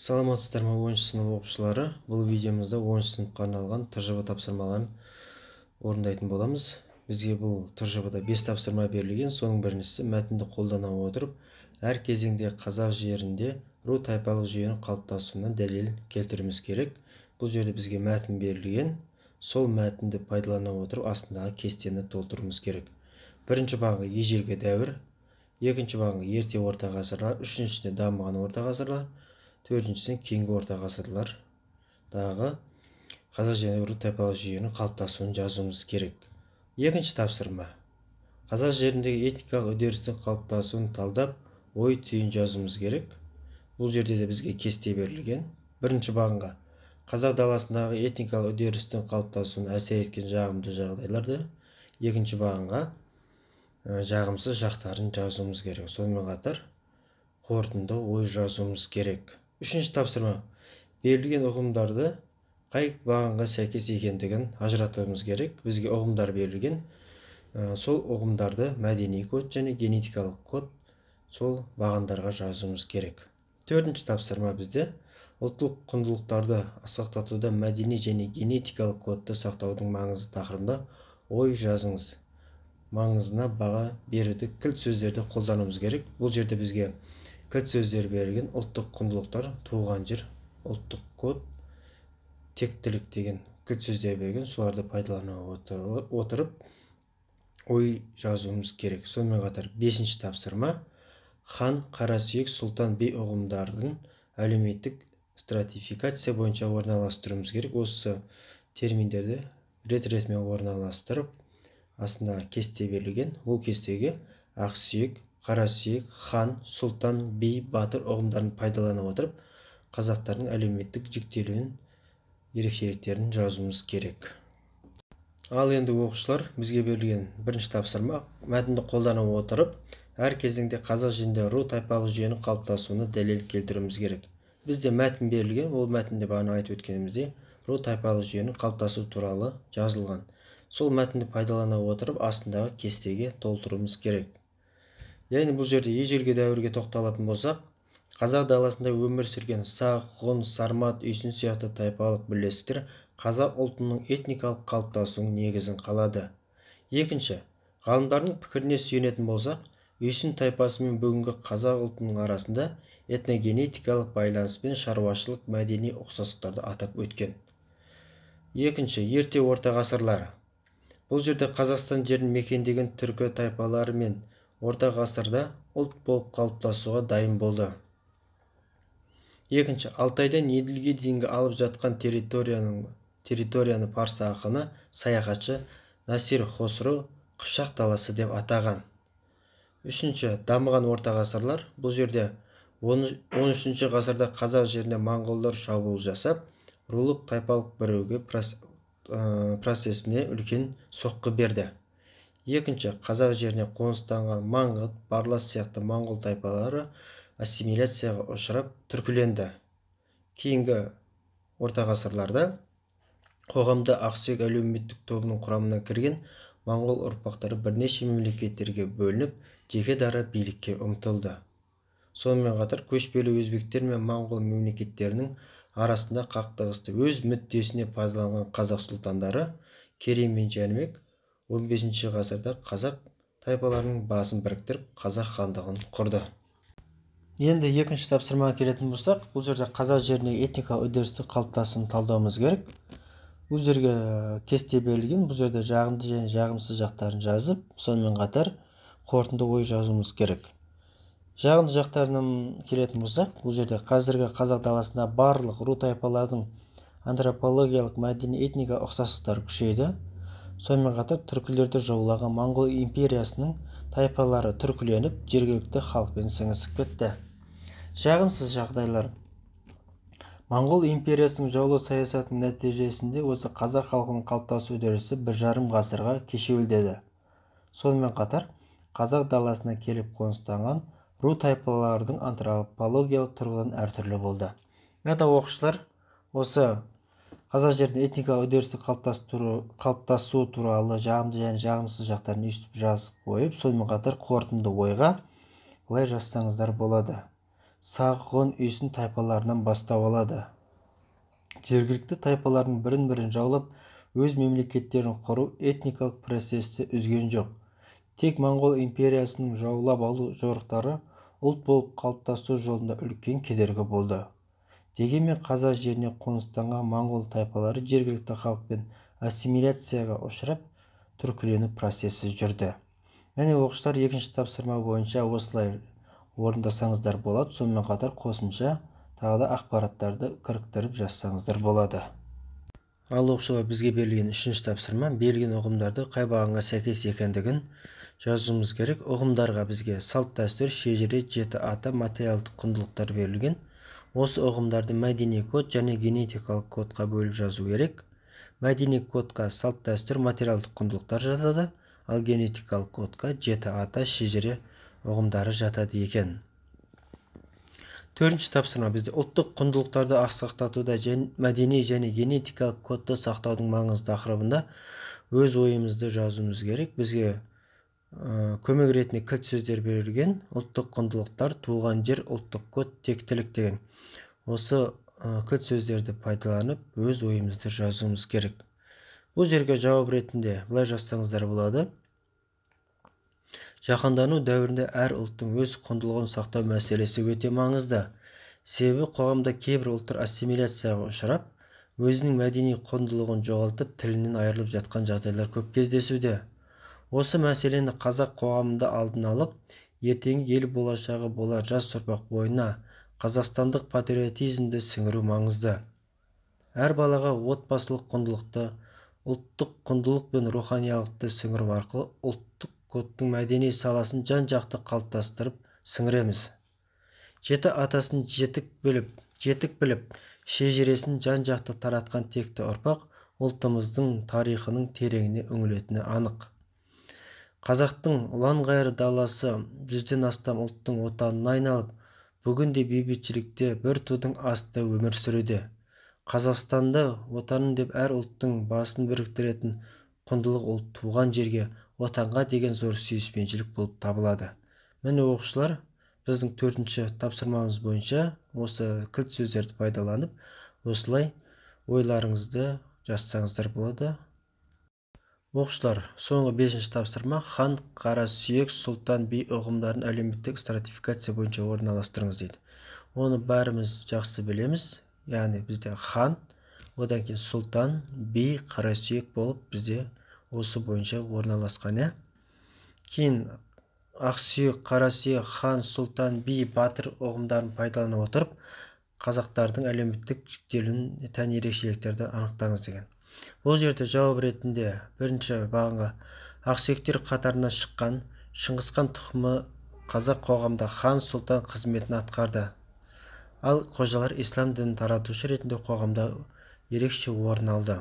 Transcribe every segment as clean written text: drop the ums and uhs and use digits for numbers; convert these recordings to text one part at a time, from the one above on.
Саламатсыздар ма 10 сынып оқушылары? Бұл видеомызда 10 сыныпқа арналған ТЖВ тапсырмаларын орындайтын боламыз. Бізге бұл ТЖВда 5 тапсырма берілген. Соның біріншісі мәтінді қолдана отырып, әр кезеңде қазақ жерінде ру тайпалық жүйенің қалыптасуына дәлел келтіруіміз керек. Бұл жерде бізге мәтін берілген. Сол мәтінді пайдалана отырып, астындағы кестені толтыруымыз керек. Бірінші бағы ежелгі дәуір, екінші бағы ерте орта ғасырлар, үшіншісіне дамыған орта ғасырлар, төртіншісіне кейінгі орта ғасырлардағы қазақ жеріндегі ру тайпалық жүйенің қалыптасуын жазуымыз керек. Екінші тапсырма. Қазақ жеріндегі этникалық үдерістің қалыптасуын талдап, ой түйін жазуымыз керек. Бұл жерде де бізге кесте берілген. Бірінші бағынға қазақ даласындағы этникалық үдерістің қалыптасуына әсер еткен жағымды жағдайларды, екінші бағынға жағымсыз жақтарын жазуымыз керек. Сонымен қатар қорытынды ой жазуымыз керек. Үшінші тапсырма. Берілген ұғымдарды қай бағанға сәйкес екендігін ажыратуымыз керек. Бізге ұғымдар берілген. Сол ұғымдарды мәдени код және генетикалық код сол бағандарға жазуымыз керек. Төртінші тапсырма бізде ұлттық құндылықтарды асқақтатуда мәдени және генетикалық кодты сақтаудың маңызы тақырыбында ой жазыңыз. Маңызына баға беруді кілт сөздерді қолдануымыз керек. Бұл жерде бізге кілт сөздер берілген. Ұлттық құндылықтар, туған жер, ұлттық код, тектілік деген кілт сөздер берілген. Соларды пайдалана отырып ой жазуымыз керек. Сонымен қатар бесінші тапсырма хан, қарасүйек, сұлтан, би ұғымдардың әлеуметтік стратификация бойынша орналастыруымыз керек. Осы терминдерді рет-ретімен орналастырып, астында кесте берілген. Бұл кестеге ақсүйек, қарасүйек, хан, сұлтан, би, батыр ұғымдарын пайдалана отырып, қазақтардың әлеуметтік жіктелуін, ерекшеліктерін жазуымыз керек. Ал енді оқушылар, бізге берілген бірінші тапсырма мәтінді қолдана отырып, әр кезеңде қазақ жерінде ру тайпалық жүйенің қалыптасуына дәлел келтіруіміз керек. Бізде мәтін берілген, ол мәтінде бағана айтып өткеніміздей ру тайпалық жүйенің қалыптасу туралы жазылған. Сол мәтінді пайдалана отырып, астындағы кестеге толтыруымыз керек. Яғни бұл жерде ежелгі дәуірге тоқталатын болсақ, қазақ даласында өмір сүрген сақ, ғұн, сармат, үйсін сияқты тайпалық бірлестіктер қазақ ұлтының этникалық қалыптасуының негізін қалады. Екінші, ғалымдардың пікіріне сүйенетін болсақ, үйсін тайпасы мен бүгінгі қазақ ұлтының арасында этногенетикалық байланыс пен шаруашылық мәдени ұқсастықтарды атап өткен. Екінші, ерте орта ғасырлар. Бұл жерде Қазақстан жерін мекендеген түркі тайпалары мен орта ғасырда ұлт болып қалыптасуға дайын болды. Екінші, Алтайдан Еділге дейінгі алып жатқан территорияны парсы ақыны, саяхатшы Насир Хосро Қыпшақ даласы деп атаған. Үшінші, дамыған орта ғасырлар. Бұл жерде 13 ғасырда қазақ жеріне моңғолдар шабуыл жасап, рулық тайпалық бірігу процесіне үлкен соққы берді. Екінші, қазақ жеріне қоныстанған маңғыт, барлас сияқты моңғол тайпалары ассимиляцияға ұшырап түркіленді. Кейінгі орта ғасырларда қоғамда ақсүйек әлеуметтік тобының құрамына кірген моңғол ұрпақтары бірнеше мемлекеттерге бөлініп, жеке дара билікке ұмтылды. Сонымен қатар көшпелі өзбектер мен моңғол мемлекеттерінің арасында қақтығысты өз мүддесіне пайдаланған қазақ сұлтандары Керей мен Жәнібек 15 ғасырда қазақ тайпаларының басын біріктіріп, қазақ хандығын құрды. Енді екінші тапсырмаға келетін болсақ, бұл жерде қазақ жеріндегі этникалық үдерістің қалыптасуын талдауымыз керек. Бұл жерге кесте берілген. Бұл жерде жағымды және жағымсыз жақтарын жазып, сонымен қатар қорытынды ой жазуымыз керек. Жағымды жақтарынан келетін болсақ, бұл жерде қазіргі қазақ даласында барлық ру тайпалардың антропологиялық мәдени этника ұқсастықтары күшейді. Сонымен қатар түркілерді жаулаған моңғол империясының тайпалары түркіленіп, жергілікті халықпен сіңісіп кетті. Жағымсыз жағдайлар. Моңғол империясының жаулау саясатының нәтижесінде осы қазақ халқының қалыптасу үдерісі 1,5 ғасырға кешеуілдеді. Сонымен қатар қазақ даласына келіп қоныстанған ру тайпалардың антропологиялық тұрғыдан әртүрлі болды. Енді оқушылар, осы қазақ жерінде этникалық үдерістің қалыптасуы туралы жағымды және жағымсыз жақтарын өстіп жазып қойып, сонымен қатар қорытынды ойға былай жазсаңыздар болады. Сағын үйсін тайпаларынан бастап алады. Жергілікті тайпалардың бірін-бірін жаулап, өз мемлекеттерін құру этникалық процесті үзген жоқ. Тек Моңғол империясының жаулап алу жорықтары ұлт болып қалыптасу жолында үлкен кедергі болды. Дегенмен қазақ жеріне қоныстанған моңғол тайпалары жергілікті халықпен ассимиляцияға ұшырап, түркілену процесі жүрді. Міне оқушылар, екінші тапсырма бойынша осылай орындасаңыздар болады. Сонымен қатар қосымша тағы да ақпараттарды кіріктіріп жазсаңыздар болады. Ал оқушылар, бізге берілген үшінші тапсырма, берілген ұғымдарды қай бағанға сәйкес екендігін жазуымыз керек. Ұғымдарға бізге салт дәстүр, шежіре, жеті ата, материалдық құндылықтар берілген. Осы ұғымдарды мәдени код және генетикалық кодқа бөліп жазу керек. Мәдени кодқа салт дәстүр, материалдық құндылықтар жатады, ал генетикалық кодқа жеті ата, шежіре ұғымдары жатады екен. Төртінші тапсырма, бізде ұлттық құндылықтарды асқақтатуда мәдени және генетикалық кодты сақтаудың маңызы тақырыбында өз ойымызды жазуымыз керек. Бізге көмек ретінде кілт сөздер берілген. Ұлттық құндылықтар, туған жер, ұлттық код, тектілік деген. Осы кілт сөздерді пайдаланып, өз ойымызды жазуымыз керек. Бұл жерге жауап ретінде былай жазсаңыздар болады. Жаһандану дәуірінде әр ұлттың өз құндылығын сақтау мәселесі өте маңызды. Себебі қоғамда кейбір ұлттар ассимиляцияға ұшырап, өзінің мәдени құндылығын жоғалтып, тілінен айырылып жатқан жағдайлар көп кездесуде. Осы мәселені қазақ қоғамында алдын алып, ертеңгі ел болашағы болар жас ұрпақ бойына қазақстандық патриотизмді сіңіру маңызды. Әр балаға отбасылық құндылықты, ұлттық құндылық пен руханиялықты сіңіру арқылы ұлттық кодтың мәдени саласын жан-жақты қалыптастырып сіңіреміз. Жеті атасын жетік біліп, шежіресін жан-жақты таратқан текті ұрпақ ұлтымыздың тарихының тереңіне үңілетіні анық. Қазақтың ұлан-ғайыр даласы 100-ден астам ұлттың отанына айналып, бүгінде бейбітшілікте бір тудың астында өмір сүруде. Қазақстанды отаным деп әр ұлттың басын біріктіретін құндылық ол туған жерге, отанға деген зор сүйіспеншілік болып табылады. Міне оқушылар, біздің 4-ші тапсырмамыз бойынша осы кілт сөздерді пайдаланып, осылай ойларыңызды жазсаңыздар болады. Оқушылар, соңғы 5-ші тапсырма, хан, қарасүйек, сұлтан, би ұғымдарын әлеуметтік стратификация бойынша орналастырыңыз дейді. Оны бәріміз жақсы білеміз. Яғни бізде хан, одан кейін сұлтан, би, қарасүйек болып бізде осы бойынша орналасқан. Кейін ақсүйек, қарасүйек, хан, сұлтан, би, батыр ұғымдарын пайдалана отырып, қазақтардың әлеуметтік жіктелуін, тән ерекшеліктерді анықтаңыз деген. Бұл жерде жауап ретінде бірінші бағанға ақсүйектер қатарына шыққан Шыңғысхан тұқымы қазақ қоғамда хан, сұлтан қызметін атқарды. Ал қожалар ислам дінін таратушы ретінде қоғамда ерекше орын алды.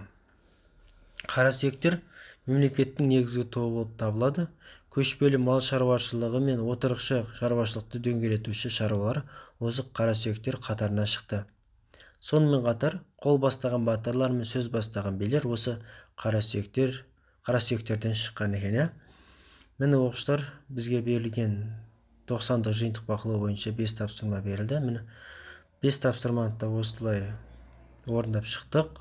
Қарасүйектер мемлекеттің негізгі тобы болып табылады. Көшпелі мал шаруашылығы мен отырықшы шаруашылықты дөңгелетуші шаруалар осы қарасүйектер қатарына шықты. Сонымен қатар, қол бастаған батырлар мен сөз бастаған билер осы қарасүйектерден шыққан екен. Міне оқушылар, бізге берілген 90-дық жиынтық бақылау бойынша 5 тапсырма берілді. Міне 5 тапсырманы да осылай орындап шықтық.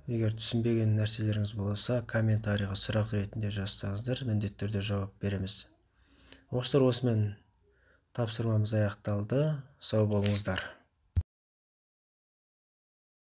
Егер түсінбеген нәрселеріңіз болса, комментарийға сұрақ ретінде жазсаңыздар, міндетті түрде жауап береміз. Оқушылар, осымен тапсырмамыз аяқталды. Сау болыңыздар.